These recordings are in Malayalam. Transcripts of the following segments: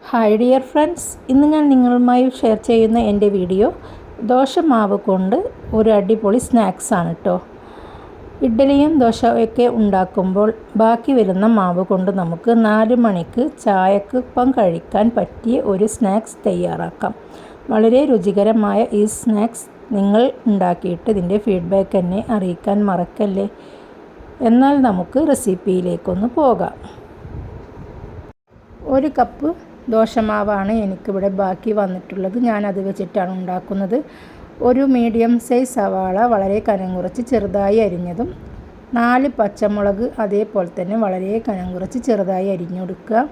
ഹായ് ഡിയർ ഫ്രണ്ട്സ്, ഇന്ന് ഞാൻ നിങ്ങളുമായി ഷെയർ ചെയ്യുന്ന എൻ്റെ വീഡിയോ ദോശമാവ് കൊണ്ട് ഒരു അടിപൊളി സ്നാക്സാണ് കേട്ടോ. ഇഡ്ഡലിയും ദോശയൊക്കെ ഉണ്ടാക്കുമ്പോൾ ബാക്കി വരുന്ന മാവ് കൊണ്ട് നമുക്ക് 4 മണിക്ക് ചായക്കൊപ്പം കഴിക്കാൻ പറ്റിയ ഒരു സ്നാക്സ് തയ്യാറാക്കാം. വളരെ രുചികരമായ ഈ സ്നാക്സ് നിങ്ങൾ ഉണ്ടാക്കിയിട്ട് ഇതിൻ്റെ ഫീഡ്ബാക്ക് എന്നെ അറിയിക്കാൻ മറക്കല്ലേ. എന്നാൽ നമുക്ക് റെസിപ്പിയിലേക്കൊന്ന് പോകാം. 1 കപ്പ് ദോശമാവാണ് എനിക്കിവിടെ ബാക്കി വന്നിട്ടുള്ളത്. ഞാനത് വെച്ചിട്ടാണ് ഉണ്ടാക്കുന്നത്. ഒരു മീഡിയം സൈസ് സവാള വളരെ കനം കുറച്ച് ചെറുതായി അരിഞ്ഞതും 4 പച്ചമുളക് അതേപോലെ തന്നെ വളരെ കനം കുറച്ച് ചെറുതായി അരിഞ്ഞെടുക്കുക.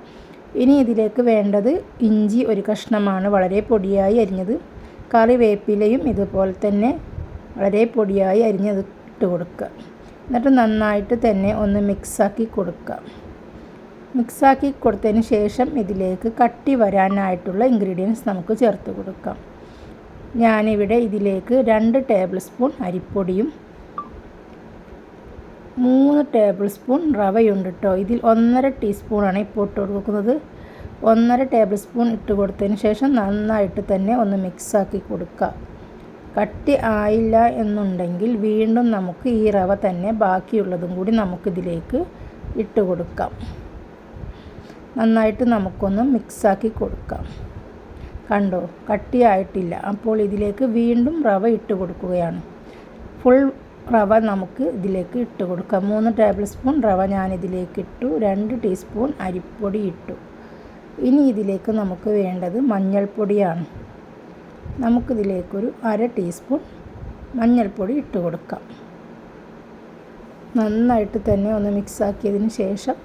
ഇനി ഇതിലേക്ക് വേണ്ടത് ഇഞ്ചി 1 കഷ്ണമാണ് വളരെ പൊടിയായി അരിഞ്ഞത്. കറിവേപ്പിലയും ഇതുപോലെ തന്നെ വളരെ പൊടിയായി അരിഞ്ഞത് ഇട്ട് കൊടുക്കുക. എന്നിട്ട് നന്നായിട്ട് തന്നെ ഒന്ന് മിക്സാക്കി കൊടുക്കുക. മിക്സാക്കി കൊടുത്തതിന് ശേഷം ഇതിലേക്ക് കട്ടി വരാനായിട്ടുള്ള ഇൻഗ്രീഡിയൻസ് നമുക്ക് ചേർത്ത് കൊടുക്കാം. ഞാനിവിടെ ഇതിലേക്ക് 2 ടേബിൾ സ്പൂൺ അരിപ്പൊടിയും 3 ടേബിൾ സ്പൂൺ റവയുണ്ട് കേട്ടോ. ഇതിൽ 1.5 ടീസ്പൂണാണ് ഇപ്പോൾ ഇട്ട് കൊടുക്കുന്നത്. 1.5 ടേബിൾ സ്പൂൺ ഇട്ട് കൊടുത്തതിന് ശേഷം നന്നായിട്ട് തന്നെ ഒന്ന് മിക്സാക്കി കൊടുക്കുക. കട്ടി ആയില്ല എന്നുണ്ടെങ്കിൽ വീണ്ടും നമുക്ക് ഈ റവ തന്നെ ബാക്കിയുള്ളതും കൂടി നമുക്കിതിലേക്ക് ഇട്ട് കൊടുക്കാം. നന്നായിട്ട് നമുക്കൊന്ന് മിക്സാക്കി കൊടുക്കാം. കണ്ടോ, കട്ടിയായിട്ടില്ല. അപ്പോൾ ഇതിലേക്ക് വീണ്ടും റവ ഇട്ട് കൊടുക്കുകയാണ്. ഫുൾ റവ നമുക്ക് ഇതിലേക്ക് ഇട്ട് കൊടുക്കാം. 3 ടേബിൾ സ്പൂൺ റവ ഞാനിതിലേക്ക് ഇട്ടു. 2 ടീസ്പൂൺ അരിപ്പൊടി ഇട്ടു. ഇനി ഇതിലേക്ക് നമുക്ക് വേണ്ടത് മഞ്ഞൾപ്പൊടിയാണ്. നമുക്കിതിലേക്കൊരു 1/2 ടീസ്പൂൺ മഞ്ഞൾപ്പൊടി ഇട്ട് കൊടുക്കാം. നന്നായിട്ട് തന്നെ ഒന്ന് മിക്സാക്കിയതിന് ശേഷം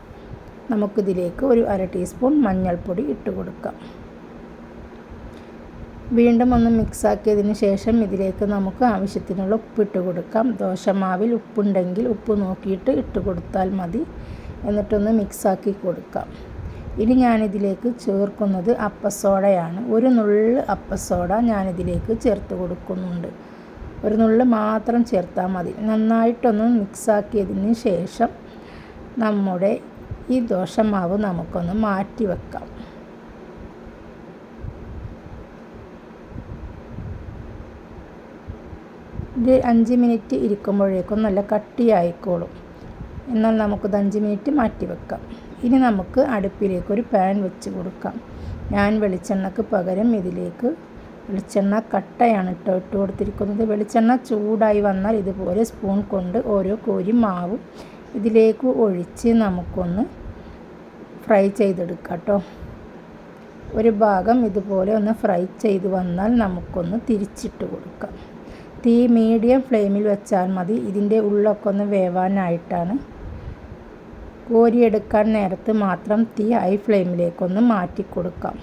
നമുക്കിതിലേക്ക് ഒരു 1/2 ടീസ്പൂൺ മഞ്ഞൾപ്പൊടി ഇട്ട് കൊടുക്കാം. വീണ്ടും ഒന്ന് മിക്സാക്കിയതിന് ശേഷം ഇതിലേക്ക് നമുക്ക് ആവശ്യത്തിനുള്ള ഉപ്പിട്ട് കൊടുക്കാം. ദോശമാവിൽ ഉപ്പുണ്ടെങ്കിൽ ഉപ്പ് നോക്കിയിട്ട് ഇട്ട് കൊടുത്താൽ മതി. എന്നിട്ടൊന്ന് മിക്സാക്കി കൊടുക്കാം. ഇനി ഞാനിതിലേക്ക് ചേർക്കുന്നത് അപ്പസോഡയാണ്. 1 നുള്ള് അപ്പസോഡ ഞാനിതിലേക്ക് ചേർത്ത് കൊടുക്കുന്നുണ്ട്. 1 നുള്ള് മാത്രം ചേർത്താൽ മതി. നന്നായിട്ടൊന്ന് മിക്സാക്കിയതിന് ശേഷം നമ്മുടെ ഈ ദോശമാവ് നമുക്കൊന്ന് മാറ്റി വെക്കാം. ഇത് 5 മിനിറ്റ് ഇരിക്കുമ്പോഴേക്കും നല്ല കട്ടിയായിക്കോളും. എന്നാൽ നമുക്കത് 5 മിനിറ്റ് മാറ്റി വെക്കാം. ഇനി നമുക്ക് അടുപ്പിലേക്ക് ഒരു പാൻ വെച്ച് കൊടുക്കാം. ഞാൻ വെളിച്ചെണ്ണക്ക് പകരം ഇതിലേക്ക് വെളിച്ചെണ്ണ കട്ടയാണ് ഇട്ട് കൊടുത്തിരിക്കുന്നത്. വെളിച്ചെണ്ണ ചൂടായി വന്നാൽ ഇതുപോലെ സ്പൂൺ കൊണ്ട് ഓരോ കോരി മാവും ഇതിലേക്ക് ഒഴിച്ച് നമുക്കൊന്ന് ഫ്രൈ ചെയ്തെടുക്കാം കേട്ടോ. ഒരു ഭാഗം ഇതുപോലെ ഒന്ന് ഫ്രൈ ചെയ്ത് വന്നാൽ നമുക്കൊന്ന് തിരിച്ചിട്ട് കൊടുക്കാം. തീ മീഡിയം ഫ്ലെയിമിൽ വെച്ചാൽ മതി. ഇതിൻ്റെ ഉള്ളൊക്കെ ഒന്ന് വേവാനായിട്ടാണ്. കോരിയെടുക്കാൻ നേരത്ത് മാത്രം തീ ഹൈ ഫ്ലെയിമിലേക്കൊന്ന് മാറ്റി കൊടുക്കാം.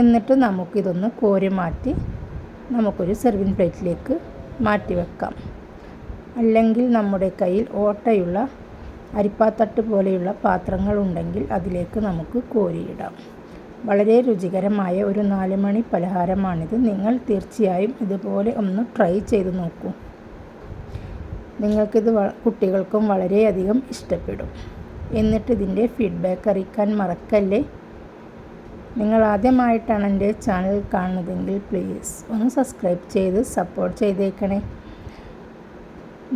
എന്നിട്ട് നമുക്കിതൊന്ന് കോരി മാറ്റി നമുക്കൊരു സെർവിങ് പ്ലേറ്റിലേക്ക് മാറ്റി വെക്കാം. അല്ലെങ്കിൽ നമ്മുടെ കയ്യിൽ ഓട്ടയുള്ള അരിപ്പാത്തട്ട് പോലെയുള്ള പാത്രങ്ങളുണ്ടെങ്കിൽ അതിലേക്ക് നമുക്ക് കോരിയിടാം. വളരെ രുചികരമായ ഒരു 4 മണി പലഹാരമാണിത്. നിങ്ങൾ തീർച്ചയായും ഇതുപോലെ ഒന്ന് ട്രൈ ചെയ്ത് നോക്കൂ. നിങ്ങൾക്കിത് കുട്ടികൾക്കും വളരെയധികം ഇഷ്ടപ്പെടും. എന്നിട്ട് ഇതിൻ്റെ ഫീഡ്ബാക്ക് അറിയിക്കാൻ മറക്കല്ലേ. നിങ്ങൾ ആദ്യമായിട്ടാണ് എൻ്റെ ചാനൽ കാണുന്നതെങ്കിൽ പ്ലീസ് ഒന്ന് സബ്സ്ക്രൈബ് ചെയ്ത് സപ്പോർട്ട് ചെയ്തേക്കണേ.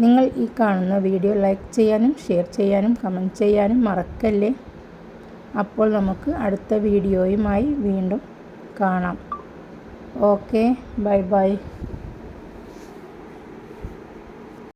നിങ്ങൾ ഈ കാണുന്ന വീഡിയോ ലൈക്ക് ചെയ്യാനും ഷെയർ ചെയ്യാനും കമൻറ്റ് ചെയ്യാനും മറക്കല്ലേ. അപ്പോൾ നമുക്ക് അടുത്ത വീഡിയോയുമായി വീണ്ടും കാണാം. Okay, bye bye.